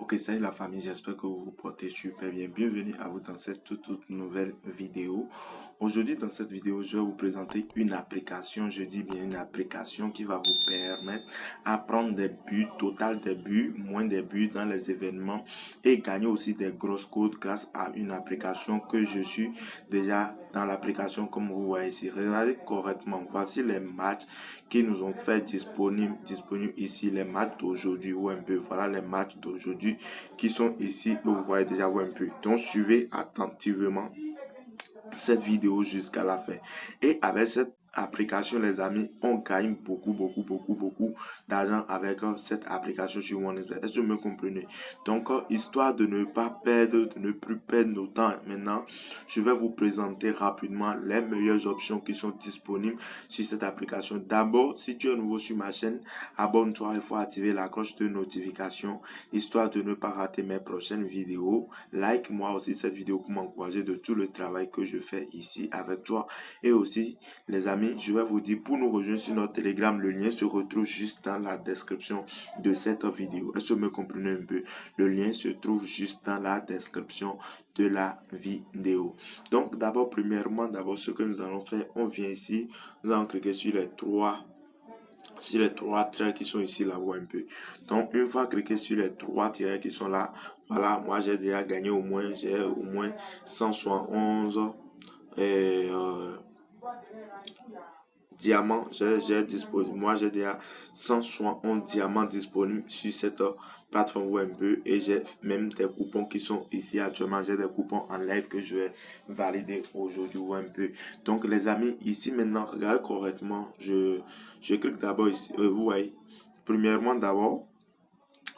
Ok, salut la famille, j'espère que vous vous portez super bien. Bienvenue à vous dans cette toute nouvelle vidéo. Aujourd'hui, dans cette vidéo, je vais vous présenter une application, je dis bien une application qui va vous permettre à prendre des buts, total des buts, moins des buts dans les événements et gagner aussi des grosses codes grâce à une application que je suis déjà dans l'application comme vous voyez ici. Regardez correctement, voici les matchs qui nous ont fait disponibles ici, les matchs d'aujourd'hui ou un peu, voilà les matchs d'aujourd'hui qui sont ici, vous voyez déjà un peu. Donc suivez attentivement cette vidéo jusqu'à la fin. Et avec cette application, les amis, on gagne beaucoup d'argent avec cette application sur OneXBet. Est-ce que vous me comprenez? Donc, histoire de ne pas perdre, de ne plus perdre nos temps maintenant, je vais vous présenter rapidement les meilleures options qui sont disponibles sur cette application. D'abord, si tu es nouveau sur ma chaîne, abonne-toi, il faut activer la cloche de notification, histoire de ne pas rater mes prochaines vidéos. Like moi aussi cette vidéo pour m'encourager de tout le travail que je fais ici avec toi. Et aussi, les amis, je vais vous dire, pour nous rejoindre sur notre Telegram, le lien se retrouve juste dans la description de cette vidéo. Est-ce que vous me comprenez un peu? Le lien se trouve juste dans la description de la vidéo. Donc, d'abord, premièrement, ce que nous allons faire, on vient ici, nous allons cliquer sur les trois traits qui sont ici là-haut un peu. Donc, une fois cliqué sur les trois traits qui sont là, voilà, moi j'ai déjà gagné au moins 171 diamants. Moi j'ai déjà 171 diamants disponibles sur cette plateforme un peu, et j'ai même des coupons qui sont ici actuellement. J'ai des coupons en live que je vais valider aujourd'hui un peu. Donc les amis, ici maintenant, regardez correctement, je clique d'abord ici, vous voyez, premièrement d'abord,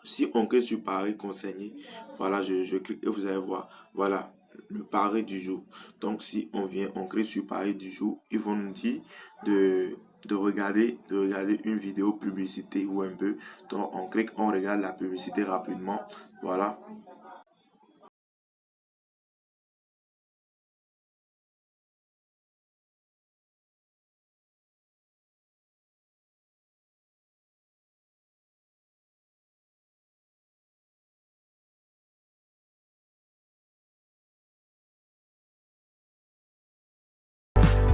si on clique sur pari conseillé, voilà, je clique et vous allez voir, voilà, le pari du jour. Donc, si on vient, on clique sur pari du jour, ils vont nous dire de regarder une vidéo publicité ou un peu. Donc, on clique, on regarde la publicité rapidement. Voilà.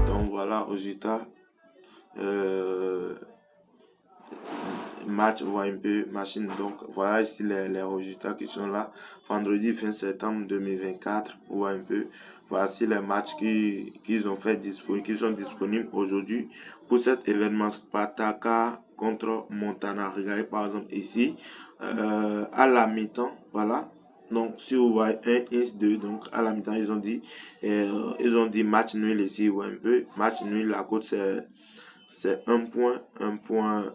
Donc, voilà, résultat. Match, voit un peu machine. Donc voilà ici les résultats qui sont là. Vendredi 20 septembre 2024, voit un peu. Voici les matchs qu'ils ont fait disponibles, qui sont disponibles aujourd'hui pour cet événement Spartaka contre Montana. Regardez par exemple ici, à la mi-temps, voilà. Donc si vous voyez 1 is 2, donc à la mi-temps ils ont dit match nul ici ou un peu. Match nul, la cote c'est 1.91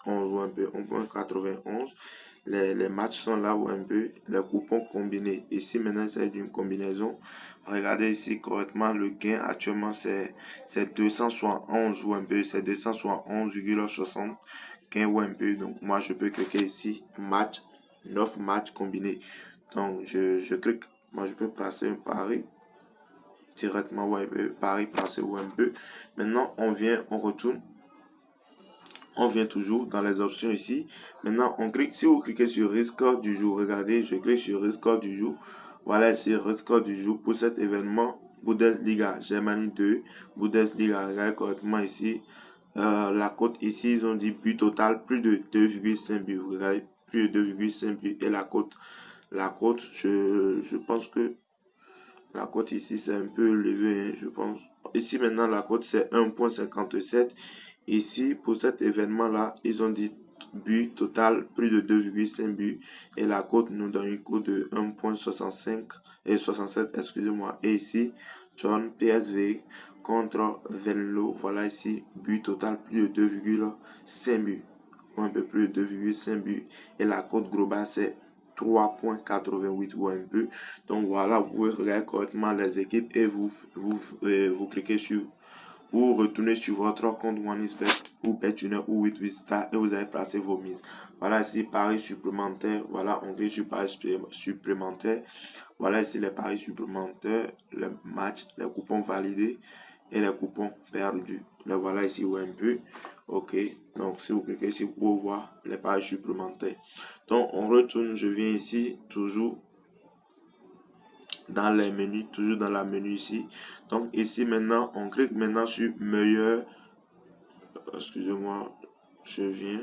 ou un peu 1.91. Les matchs sont là ou un peu les coupons combinés. Ici maintenant c'est d'une combinaison. Regardez ici correctement, le gain actuellement c'est 271 ou un peu, c'est 271,60 gain ou un peu. Donc moi je peux cliquer ici match, 9 matchs combinés. Donc je clique, moi je peux placer un pari directement, ouais, pareil, passer ou un peu. Maintenant, on retourne. On vient toujours dans les options ici. Maintenant, on clique. Si vous cliquez sur risque du jour, regardez, je clique sur risque du jour. Voilà, c'est risque du jour pour cet événement Bundesliga Germanie 2. Bundesliga, regardez correctement ici. La cote ici, ils ont dit but total plus de 2,5 buts. Regardez, plus de 2,5 buts. Et la cote, je pense que la cote ici, c'est un peu élevé, hein, je pense. Ici, maintenant, la cote, c'est 1.57. Ici, pour cet événement-là, ils ont dit but total, plus de 2,5 buts. Et la cote nous donne une cote de 1.65 et 67, excusez-moi. Et ici, John PSV contre Venlo. Voilà ici, but total, plus de 2,5 buts. Un peu plus de 2,5 buts. Et la cote globale, c'est 3.88 ou un peu. Donc voilà, vous pouvez regarder correctement les équipes et vous cliquez sur, vous retournez sur votre compte OneXBet ou BetUner ou 88star et vous allez placer vos mises. Voilà ici paris supplémentaire. Voilà, on clique sur paris supplémentaire. Voilà ici les paris supplémentaires, les matchs, les coupons validés et les coupons perdus. Les voilà ici ou un peu. Ok, Donc, si vous cliquez ici, vous pouvez voir les pages supplémentaires. Donc, on retourne, je viens ici, toujours dans les menus, toujours dans la menu ici. Donc, ici, maintenant, on clique maintenant sur meilleur. Excusez-moi, je viens.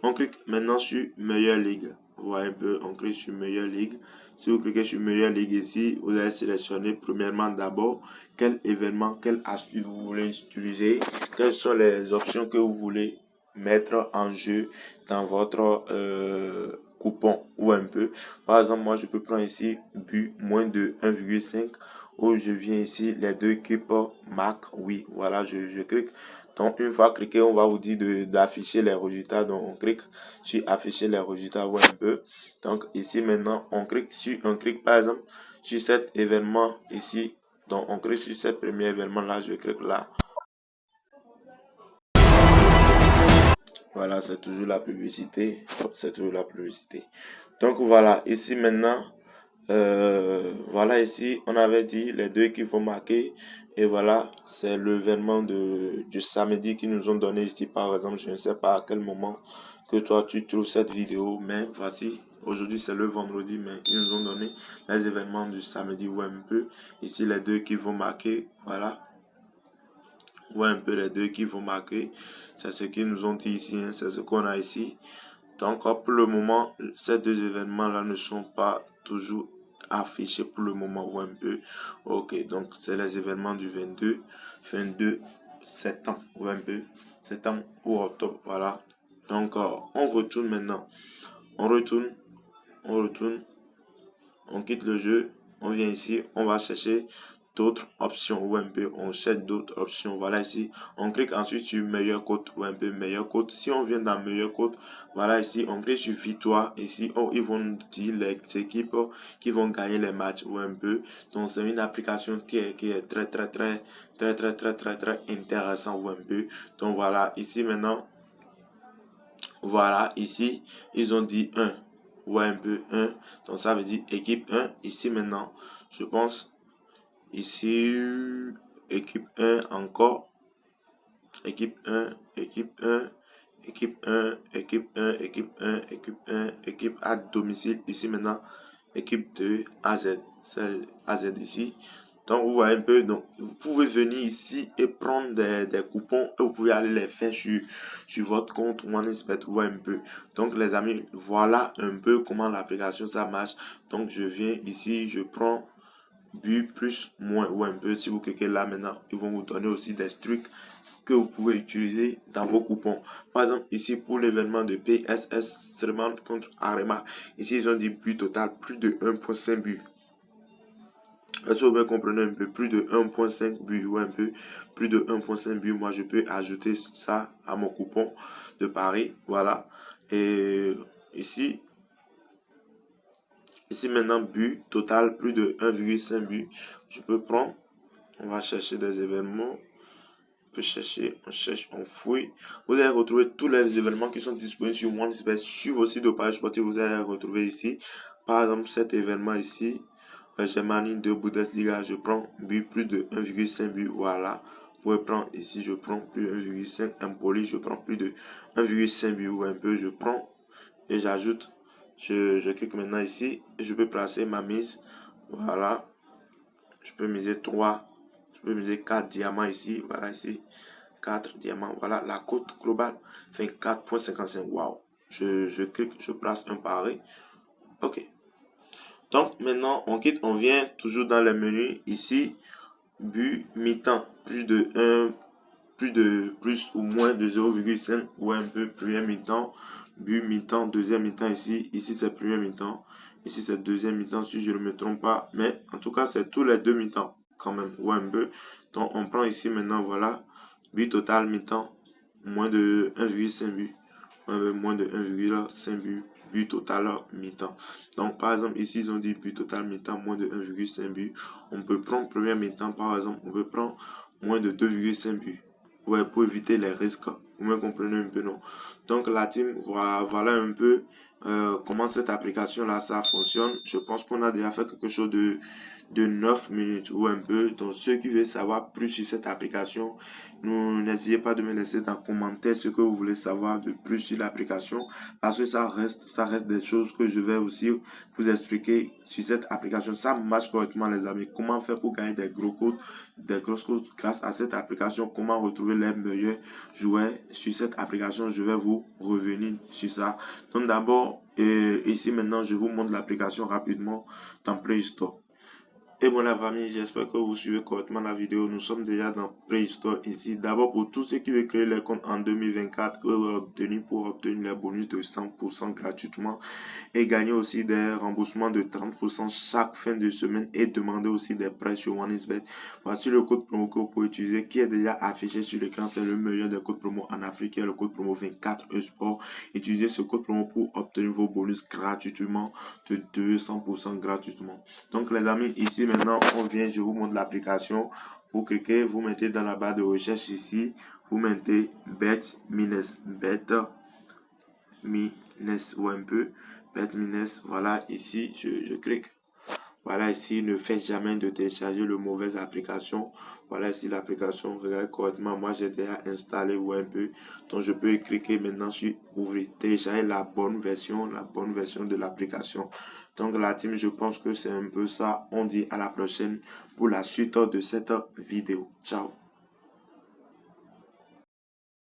On clique maintenant sur meilleure ligue. Vous voyez un peu, on clique sur meilleure ligue. Si vous cliquez sur meilleure ligue ici, vous allez sélectionner premièrement d'abord quel événement, quelle astuce vous voulez utiliser, quelles sont les options que vous voulez mettre en jeu dans votre coupon ou un peu. Par exemple, moi je peux prendre ici but moins de 1,5 où je viens ici, les deux équipes marquent, oui, voilà, je clique. Donc, une fois cliqué, on va vous dire d'afficher les résultats. Donc, on clique sur afficher les résultats ou un peu. Donc, ici, maintenant, on clique par exemple sur cet événement ici. Donc, on clique sur ce premier événement là. Je clique là. Voilà, c'est toujours la publicité. C'est toujours la publicité. Donc, voilà, ici maintenant. Voilà, ici, on avait dit les deux qui vont marquer. Et voilà, c'est l'événement du samedi qu'ils nous ont donné ici. Par exemple, je ne sais pas à quel moment que toi tu trouves cette vidéo, mais voici, aujourd'hui c'est le vendredi, mais ils nous ont donné les événements du samedi ou un peu. Ici, les deux qui vont marquer, voilà. Ou un peu les deux qui vont marquer. C'est ce qu'ils nous ont dit ici, hein, c'est ce qu'on a ici. Donc, pour le moment, ces deux événements-là ne sont pas toujours affichés pour le moment ou un peu. Ok, donc c'est les événements du 22 septembre ou un peu. Septembre ou octobre, voilà. Donc, on retourne maintenant. On retourne, on quitte le jeu. On vient ici, on va chercher d'autres options ou un peu on cherche d'autres options. Voilà, ici on clique ensuite sur meilleur code ou un peu meilleur code. Si on vient dans meilleur code, voilà, ici on clique sur victoire. Ici ils vont nous dire les équipes qui vont gagner les matchs ou un peu. Donc c'est une application qui est très intéressant ou un peu. Donc voilà, ici maintenant, voilà, ici ils ont dit 1 ou un peu 1. Donc ça veut dire équipe 1. Ici maintenant, je pense ici, équipe 1 encore, équipe 1, équipe 1, équipe 1, équipe 1, équipe 1, équipe 1, équipe à domicile. Ici maintenant, équipe 2, AZ, c'est AZ ici. Donc vous voyez un peu, donc vous pouvez venir ici et prendre des coupons et vous pouvez aller les faire sur votre compte OneXBet, vous voyez un peu. Donc les amis, voilà un peu comment l'application ça marche. Donc je viens ici, je prends but plus moins ou un peu. Si vous cliquez là maintenant, ils vont vous donner aussi des trucs que vous pouvez utiliser dans vos coupons. Par exemple, ici pour l'événement de PSS Serman contre Arema, ici ils ont dit but total plus de 1,5 but. Est-ce que vous comprenez un peu plus de 1,5 but ou un peu plus de 1,5 but? Moi, je peux ajouter ça à mon coupon de Paris. Voilà. Et ici, maintenant, but total plus de 1,5 but. Je peux prendre. On va chercher des événements. On peut chercher, on cherche, on fouille. Vous allez retrouver tous les événements qui sont disponibles sur OneXBet, sur vos sites de page sportive. Vous allez retrouver ici. Par exemple, cet événement ici, Germanie de Bundesliga, je prends but plus de 1,5 but. Voilà. Vous pouvez prendre ici, je prends plus de 1,5. Empoli, je prends plus de 1,5 but ou un peu. Je prends et j'ajoute. Je clique maintenant ici et je peux placer ma mise. Voilà. Je peux miser 3. Je peux miser 4 diamants ici. Voilà ici. 4 diamants. Voilà. La cote globale fait 4,55. Waouh. Je clique. Je place un pari. Ok. Donc maintenant, on quitte. On vient toujours dans le menu. Ici. But mi-temps. Plus ou moins de 0,5 ou un peu premier mi-temps. But mi-temps. Deuxième mi-temps ici. Ici c'est premier mi-temps. Ici c'est deuxième mi-temps si je ne me trompe pas. Mais en tout cas c'est tous les deux mi-temps quand même. Ou un peu. Donc on prend ici maintenant voilà. But total mi-temps. Moins de 1,5 but. Moins de 1,5 but. But total mi-temps. Donc par exemple ici ils ont dit but total mi-temps moins de 1,5 but. On peut prendre premier mi-temps par exemple. On peut prendre moins de 2,5 buts. Ouais, pour éviter les risques. Vous me comprenez un peu, non? Donc la team, voilà un peu. comment cette application là ça fonctionne. Je pense qu'on a déjà fait quelque chose de 9 minutes ou un peu. Donc ceux qui veulent savoir plus sur cette application, n'hésitez pas de me laisser dans les commentaires ce que vous voulez savoir de plus sur l'application, parce que ça reste des choses que je vais aussi vous expliquer sur cette application. Ça marche correctement les amis. Comment faire pour gagner des grosses codes grâce à cette application, comment retrouver les meilleurs joueurs sur cette application. Je vais vous revenir sur ça. Donc d'abord, ici maintenant, je vous montre l'application rapidement dans Play Store. Et bon la famille, j'espère que vous suivez correctement la vidéo. Nous sommes déjà dans Play Store ici. D'abord pour tous ceux qui veulent créer les comptes en 2024 pour obtenir les bonus de 100% gratuitement et gagner aussi des remboursements de 30% chaque fin de semaine et demander aussi des prêts sur OneXBet. Voici le code promo que vous pouvez utiliser qui est déjà affiché sur l'écran. C'est le meilleur des codes promo en Afrique, qui est le code promo 24 Sport. Utilisez ce code promo pour obtenir vos bonus gratuitement de 200% gratuitement. Donc les amis, ici maintenant on vient, je vous montre l'application. Vous cliquez, vous mettez dans la barre de recherche ici, vous mettez Bet Mines ou un peu Bet Mines. Voilà, ici je clique. Voilà, ici ne faites jamais de télécharger le mauvaise application. Voilà ici l'application, regardez correctement. Moi j'ai déjà installé ou un peu, donc je peux cliquer maintenant sur ouvrir, télécharger la bonne version de l'application. Donc la team, je pense que c'est un peu ça. On dit à la prochaine pour la suite de cette vidéo. Ciao.